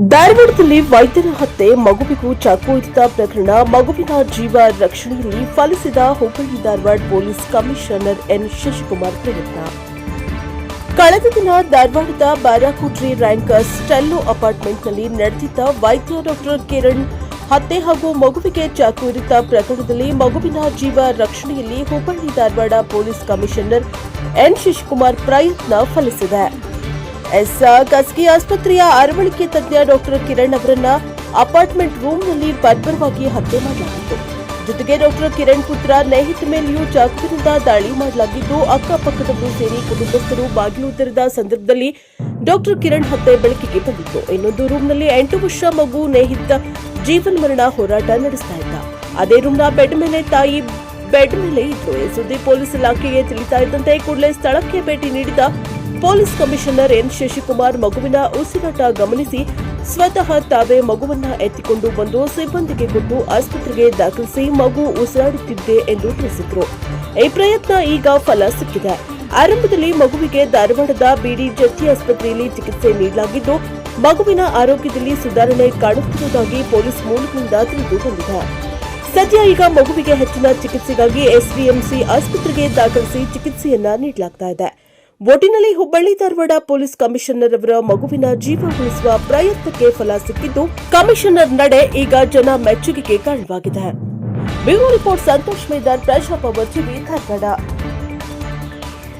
ಧಾರವಾಡದಲ್ಲಿ ವೈದ್ಯರ ಹತ್ಯೆ, ಮಗುವಿಗೂ ಚಾಕು ಇರಿತ ಪ್ರಕರಣ. ಮಗುವಿನ ಜೀವ ರಕ್ಷಣೆಯಲ್ಲಿ ಫಲಿಸಿದ Hubballi Dharwad police commissioner N Shashikumar ಪ್ರಯತ್ನ. ಕಳೆದ ದಿನ ಧಾರವಾಡದ ಬಾರಾಕುಟ್ರಿ ರ್ಯಾಂಕ್ ಸ್ಟೆಲ್ಲೋ ಅಪಾರ್ಟ್ಮೆಂಟ್ನಲ್ಲಿ ನಡೆದಿದ್ದ ವೈದ್ಯ ಡಾಕ್ಟರ್ ಕಿರಣ್ ಹತ್ಯೆ ಹಾಗೂ ಮಗುವಿಗೆ ಚಾಕು ಇರಿತ ಪ್ರಕರಣದಲ್ಲಿ ಮಗುವಿನ ಜೀವ ರಕ್ಷಣೆಯಲ್ಲಿ Hubballi Dharwad police commissioner N Shashikumar ಪ್ರಯತ್ನ ಫಲಿಸಿದೆ. ಖಾಸಗಿ ಆಸ್ಪತ್ರೆಯ ಅರವಳಿಕೆ ತಜ್ಞ ಡಾಕ್ಟರ್ ಕಿರಣ್ ಅವರನ್ನ ಅಪಾರ್ಟ್ಮೆಂಟ್ ರೂಮ್ನಲ್ಲಿ ಬರ್ಬರವಾಗಿ ಹತ್ಯೆ ಮಾಡಲಾಗಿತ್ತು. ಜೊತೆಗೆ ಡಾಕ್ಟರ್ ಕಿರಣ್ ಪುತ್ರ ನೇಹಿತ್ ಮೇಲೆಯೂ ಚಾಕುವಿನಿಂದ ದಾಳಿ ಮಾಡಲಾಗಿದ್ದು, ಅಕ್ಕಪಕ್ಕದವರು ಸೇರಿ ಕುಟುಂಬಸ್ಥರು ಬಾಗಿಲು ತೆರೆದ ಸಂದರ್ಭದಲ್ಲಿ ಡಾಕ್ಟರ್ ಕಿರಣ್ ಹತ್ಯೆ ಬೆಳಕಿಗೆ ಬಂದಿತ್ತು. ಇನ್ನೊಂದು ರೂಮ್ನಲ್ಲಿ 8 ವರ್ಷ ಮಗು ನೇಹಿತ್ ಜೀವನ್ ಮರಣ ಹೋರಾಟ ನಡೆಸ್ತಾ ಇದ್ದ. ಅದೇ ರೂಮ್ನ ಬೆಡ್ ಮೇಲೆ ತಾಯಿ ಬೆಡ್ ಮೇಲೆ ಇದ್ರು. ಈ ಸುದ್ದಿ ಪೊಲೀಸ್ ಇಲಾಖೆಗೆ ತಿಳಿತಾ ಇದ್ದಂತೆ ಕೂಡಲೇ ಸ್ಥಳಕ್ಕೆ ಭೇಟಿ ನೀಡಿದ ಪೊಲೀಸ್ ಕಮಿಷನರ್ ಎನ್ ಶಶಿಕುಮಾರ್ ಮಗುವಿನ ಉಸಿರಾಟ ಗಮನಿಸಿ ಸ್ವತಃ ತಾವೇ ಮಗುವನ್ನ ಎತ್ತಿಕೊಂಡು ಬಂದು ಸಿಬ್ಬಂದಿಗೆ ಕೊಟ್ಟು ಆಸ್ಪತ್ರೆಗೆ ದಾಖಲಿಸಿ ಮಗು ಉಸಿರಾಡುತ್ತಿದೆ ಎಂದು ತಿಳಿಸಿದ್ರು. ಈ ಪ್ರಯತ್ನ ಈಗ ಫಲ ಸಿಕ್ಕಿದೆ. ಆರಂಭದಲ್ಲಿ ಮಗುವಿಗೆ ಧಾರವಾಡದ ಬಿಡಿ ಜತ್ತಿ ಆಸ್ಪತ್ರೆಯಲ್ಲಿ ಚಿಕಿತ್ಸೆ ನೀಡಲಾಗಿದ್ದು, ಮಗುವಿನ ಆರೋಗ್ಯದಲ್ಲಿ ಸುಧಾರಣೆ ಕಾಣುತ್ತಿರುವುದಾಗಿ ಪೊಲೀಸ್ ಮೂಲಗಳಿಂದ ತಿಳಿದು ಬಂದಿದೆ. ಸದ್ಯ ಈಗ ಮಗುವಿಗೆ ಹೆಚ್ಚಿನ ಚಿಕಿತ್ಸೆಗಾಗಿ ಎಸ್ಡಿಎಂಸಿ ಆಸ್ಪತ್ರೆಗೆ ದಾಖಲಿಸಿ ಚಿಕಿತ್ಸೆಯನ್ನ ನೀಡಲಾಗುತ್ತಿದೆ. ಒಟ್ಟಿನಲ್ಲಿ ಹುಬ್ಬಳ್ಳಿ ಧಾರವಾಡ ಪೊಲೀಸ್ ಕಮಿಷನರ್ ಅವರ ಮಗುವಿನ ಜೀವ ಉಳಿಸುವ ಪ್ರಯತ್ನಕ್ಕೆ ಫಲ ಸಿಕ್ಕಿದ್ದು, ಕಮಿಷನರ್ ನಡೆ ಈಗ ಜನ ಮೆಚ್ಚುಗೆಗೆ ಕಾರಣವಾಗಿದೆ. Bureau report Santosh Medar, Prajapower TV, Dharwad.